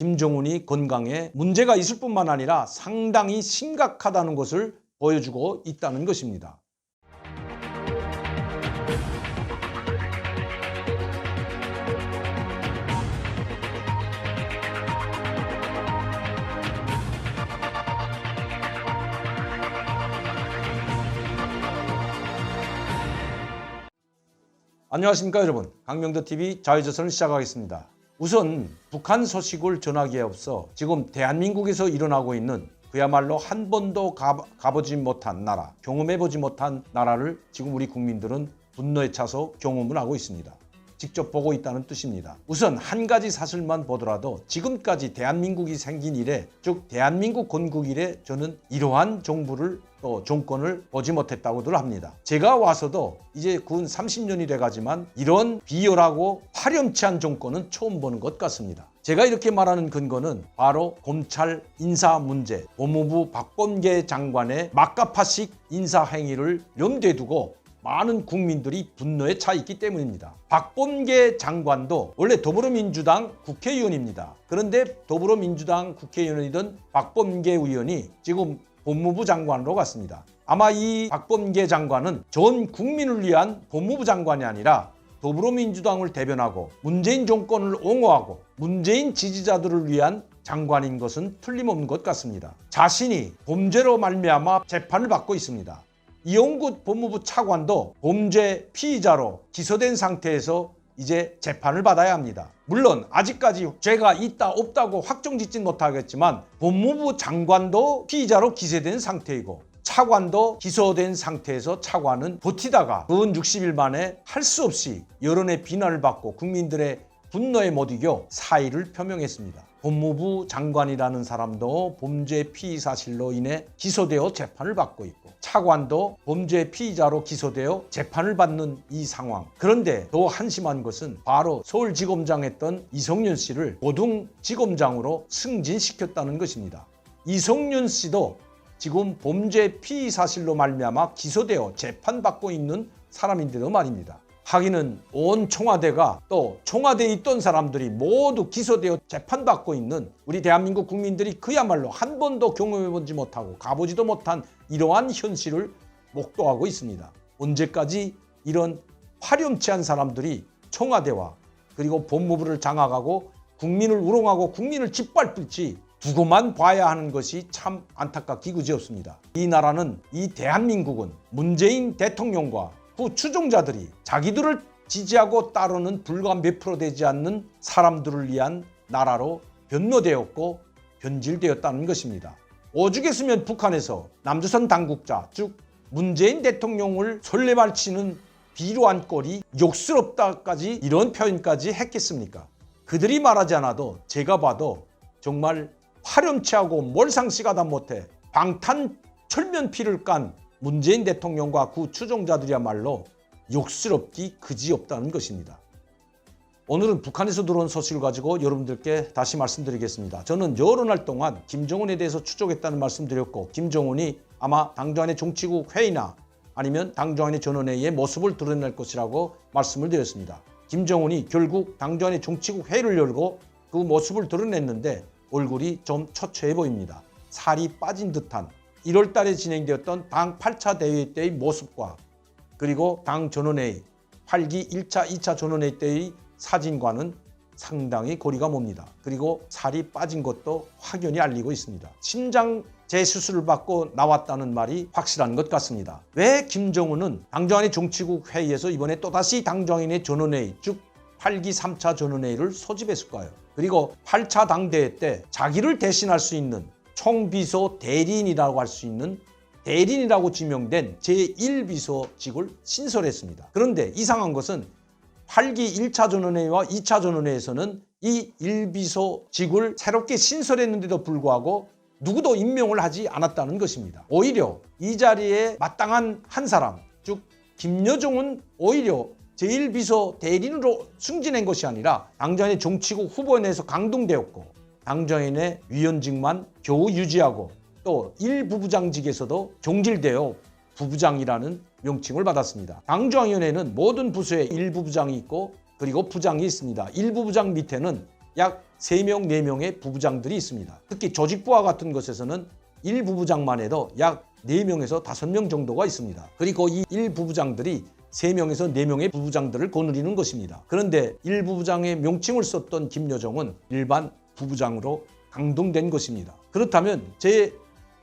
김정은이 건강에 문제가 있을 뿐만 아니라 상당히 심각하다는 것을 보여주고 있다는 것입니다. 안녕하십니까 여러분, 강명도TV 자유조선을 시작하겠습니다. 우선 북한 소식을 전하기에 앞서 지금 대한민국에서 일어나고 있는 그야말로 한 번도 가보지 못한 나라, 경험해보지 못한 나라를 지금 우리 국민들은 분노에 차서 경험을 하고 있습니다. 직접 보고 있다는 뜻입니다. 우선 한 가지 사실만 보더라도 지금까지 대한민국이 생긴 이래, 즉 대한민국 건국 이래 저는 이러한 정부를 또 정권을 보지 못했다고들 합니다. 제가 와서도 이제 근 30년이 돼가지만 이런 비열하고 파렴치한 정권은 처음 보는 것 같습니다. 제가 이렇게 말하는 근거는 바로 검찰 인사 문제, 법무부 박범계 장관의 막가파식 인사 행위를 염두에 두고 많은 국민들이 분노에 차 있기 때문입니다. 박범계 장관도 원래 더불어민주당 국회의원입니다. 그런데 더불어민주당 국회의원이던 박범계 의원이 지금 법무부 장관으로 갔습니다. 아마 이 박범계 장관은 전 국민을 위한 법무부 장관이 아니라 더불어민주당을 대변하고 문재인 정권을 옹호하고 문재인 지지자들을 위한 장관인 것은 틀림없는 것 같습니다. 자신이 범죄로 말미암아 재판을 받고 있습니다. 이용구 법무부 차관도 범죄 피의자로 기소된 상태에서 이제 재판을 받아야 합니다. 물론 아직까지 죄가 있다 없다고 확정짓진 못하겠지만 법무부 장관도 피의자로 기소된 상태이고 차관도 기소된 상태에서 차관은 버티다가 근 60일 만에 할 수 없이 여론의 비난을 받고 국민들의 분노에 못 이겨 사의를 표명했습니다. 법무부 장관이라는 사람도 범죄 피의 사실로 인해 기소되어 재판을 받고 있고 차관도 범죄 피의자로 기소되어 재판을 받는 이 상황. 그런데 더 한심한 것은 바로 서울지검장 했던 이성윤 씨를 고등지검장으로 승진시켰다는 것입니다. 이성윤 씨도 지금 범죄 피의 사실로 말미암아 기소되어 재판받고 있는 사람인데도 말입니다. 하기는 온 청와대가 또 청와대에 있던 사람들이 모두 기소되어 재판받고 있는 우리 대한민국 국민들이 그야말로 한 번도 경험해보지 못하고 가보지도 못한 이러한 현실을 목도하고 있습니다. 언제까지 이런 파렴치한 사람들이 청와대와 그리고 법무부를 장악하고 국민을 우롱하고 국민을 짓밟을지 두고만 봐야 하는 것이 참 안타깝기 그지없습니다. 이 나라는, 이 대한민국은 문재인 대통령과 그 추종자들이 자기들을 지지하고 따르는 불과 몇 프로 되지 않는 사람들을 위한 나라로 변모되었고 변질되었다는 것입니다. 오죽했으면 북한에서 남조선 당국자 즉 문재인 대통령을 설레발치는 비루한 꼴이 욕스럽다까지 이런 표현까지 했겠습니까? 그들이 말하지 않아도 제가 봐도 정말 파렴치하고 몰상식하다 못해 방탄철면피를 깐 문재인 대통령과 그 추종자들이야말로 욕스럽기 그지없다는 것입니다. 오늘은 북한에서 들어온 소식을 가지고 여러분들께 다시 말씀드리겠습니다. 저는 여러 날 동안 김정은에 대해서 추적했다는 말씀드렸고 김정은이 아마 당정안의 정치국 회의나 아니면 당정안의 전원회의의 모습을 드러낼 것이라고 말씀을 드렸습니다. 김정은이 결국 당정안의 정치국 회의를 열고 그 모습을 드러냈는데 얼굴이 좀 처처해 보입니다. 살이 빠진 듯한 1월 달에 진행되었던 당 8차 대회 때의 모습과 그리고 당 전원회의 8기 1차, 2차 전원회의 때의 사진과는 상당히 거리가 멉니다. 그리고 살이 빠진 것도 확연히 알리고 있습니다. 심장 재수술을 받고 나왔다는 말이 확실한 것 같습니다. 왜 김정은은 당정안의 정치국 회의에서 이번에 또다시 당정안의 전원회의 즉 8기 3차 전원회의를 소집했을까요? 그리고 8차 당대회 때 자기를 대신할 수 있는 총비서 대리인이라고 할 수 있는 대리인이라고 지명된 제1비서직을 신설했습니다. 그런데 이상한 것은 8기 1차 전원회의와 2차 전원회의에서는 이 1비서직을 새롭게 신설했는데도 불구하고 누구도 임명을 하지 않았다는 것입니다. 오히려 이 자리에 마땅한 한 사람, 즉 김여정은 오히려 제1비서 대리인으로 승진한 것이 아니라 당정안의 정치국 후보원에서 강등되었고 당정안의 위원직만 겨우 유지하고 또 1부부장직에서도 종질되어 부부장이라는 명칭을 받았습니다. 당정위원회는 모든 부서에 1부부장이 있고 그리고 부장이 있습니다. 1부부장 밑에는 약 3명, 4명의 부부장들이 있습니다. 특히 조직부와 같은 것에서는 1부부장만 해도 약 4명에서 5명 정도가 있습니다. 그리고 이 1부부장들이 3명에서 4명의 부부장들을 거느리는 것입니다. 그런데 1부부장의 명칭을 썼던 김여정은 일반 부부장으로 강등된 것입니다. 그렇다면 제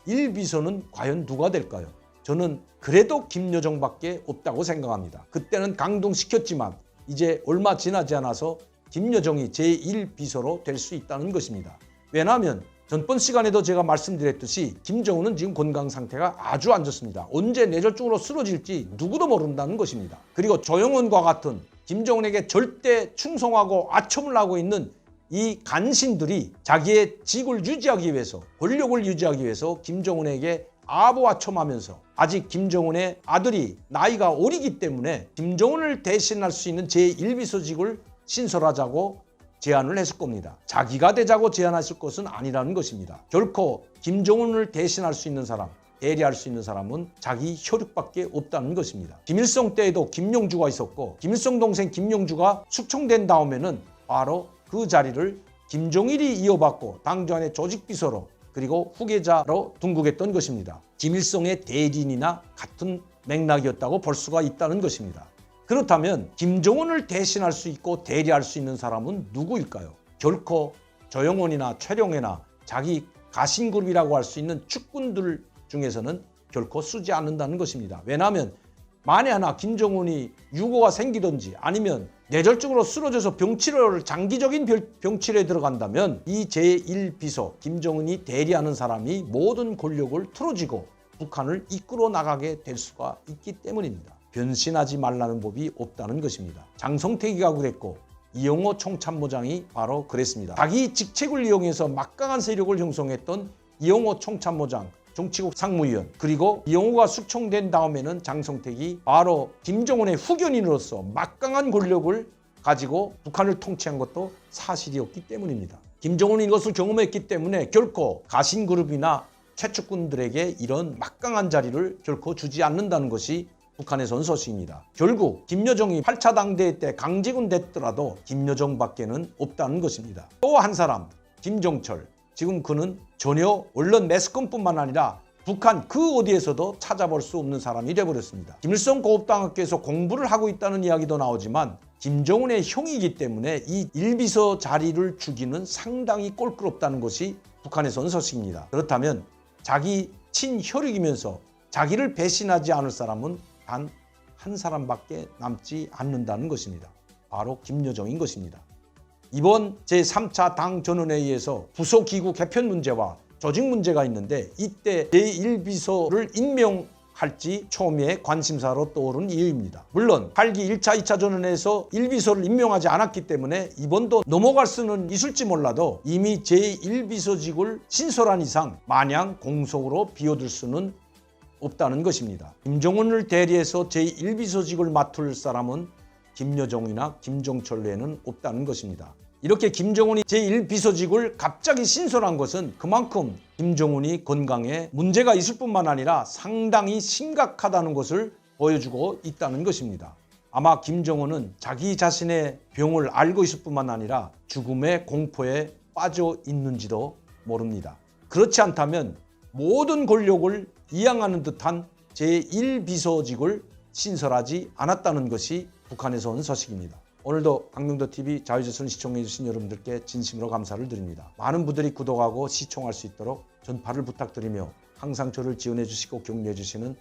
1비서는 과연 누가 될까요? 저는 그래도 김여정밖에 없다고 생각합니다. 그때는 강등시켰지만 이제 얼마 지나지 않아서 김여정이 제1비서로 될 수 있다는 것입니다. 왜냐하면 전번 시간에도 제가 말씀드렸듯이 김정은은 지금 건강 상태가 아주 안 좋습니다. 언제 뇌졸중으로 쓰러질지 누구도 모른다는 것입니다. 그리고 조영원과 같은 김정은에게 절대 충성하고 아첨을 하고 있는 이 간신들이 자기의 직을 유지하기 위해서, 권력을 유지하기 위해서 김정은에게 아부아첨하면서 아직 김정은의 아들이 나이가 어리기 때문에 김정은을 대신할 수 있는 제1비서직을 신설하자고 제안을 했을 겁니다. 자기가 되자고 제안했을 것은 아니라는 것입니다. 결코 김정은을 대신할 수 있는 사람, 대리할 수 있는 사람은 자기 혈육밖에 없다는 것입니다. 김일성 때에도 김용주가 있었고 김일성 동생 김용주가 숙청된 다음에는 바로 그 자리를 김종일이 이어받고 당정의 조직비서로 그리고 후계자로 등극했던 것입니다. 김일성의 대리인이나 같은 맥락이었다고 볼 수가 있다는 것입니다. 그렇다면 김정은을 대신할 수 있고 대리할 수 있는 사람은 누구일까요? 결코 조영원이나 최룡해나 자기 가신그룹이라고 할 수 있는 측근들 중에서는 결코 쓰지 않는다는 것입니다. 왜냐하면 만에 하나 김정은이 유고가 생기든지 아니면 뇌졸중으로 쓰러져서 병치료를 장기적인 병치료에 들어간다면 이 제1비서 김정은이 대리하는 사람이 모든 권력을 틀어쥐고 북한을 이끌어 나가게 될 수가 있기 때문입니다. 변신하지 말라는 법이 없다는 것입니다. 장성택이가 그랬고 이영호 총참모장이 바로 그랬습니다. 자기 직책을 이용해서 막강한 세력을 형성했던 이영호 총참모장, 정치국 상무위원, 그리고 이영호가 숙청된 다음에는 장성택이 바로 김정은의 후견인으로서 막강한 권력을 가지고 북한을 통치한 것도 사실이었기 때문입니다. 김정은이 이것을 경험했기 때문에 결코 가신그룹이나 최측근들에게 이런 막강한 자리를 결코 주지 않는다는 것이 북한에선 소식입니다. 결국 김여정이 8차 당대회 때 강제군 됐더라도 김여정밖에는 없다는 것입니다. 또 한 사람, 김종철. 지금 그는 전혀 언론 매스컴뿐만 아니라 북한 그 어디에서도 찾아볼 수 없는 사람이 되어버렸습니다. 김일성 고급당학교에서 공부를 하고 있다는 이야기도 나오지만 김정은의 형이기 때문에 이 1비서 자리를 주기는 상당히 꼴끄럽다는 것이 북한에선 소식입니다. 그렇다면 자기 친혈육이면서 자기를 배신하지 않을 사람은 단 한 사람밖에 남지 않는다는 것입니다. 바로 김여정인 것입니다. 이번 제3차 당 전원회의에서 부서기구 개편 문제와 조직 문제가 있는데 이때 제1비서를 임명할지 초미의 관심사로 떠오른 이유입니다. 물론 8기 1차, 2차 전원회의에서 1비서를 임명하지 않았기 때문에 이번도 넘어갈 수는 있을지 몰라도 이미 제1비서직을 신설한 이상 마냥 공석으로 비워둘 수는 없다는 것입니다. 김정은을 대리해서 제1비서직을 맡을 사람은 김여정이나 김종철 외에는 없다는 것입니다. 이렇게 김정은이 제1비서직을 갑자기 신설한 것은 그만큼 김정은이 건강에 문제가 있을 뿐만 아니라 상당히 심각하다는 것을 보여주고 있다는 것입니다. 아마 김정은은 자기 자신의 병을 알고 있을 뿐만 아니라 죽음의 공포에 빠져 있는지도 모릅니다. 그렇지 않다면 모든 권력을 이양하는 듯한 제1비서직을 신설하지 않았다는 것이 북한에서 온 소식입니다. 오늘도 강명도TV 자유조선을 시청해주신 여러분들께 진심으로 감사를 드립니다. 많은 분들이 구독하고 시청할 수 있도록 전파를 부탁드리며 항상 저를 지원해주시고 격려해주시는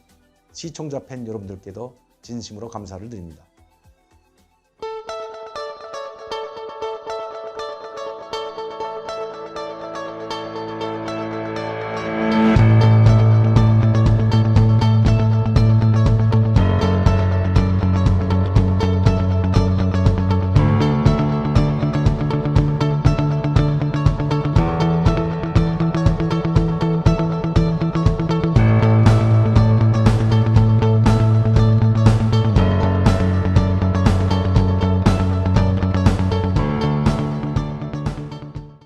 시청자 팬 여러분들께도 진심으로 감사를 드립니다.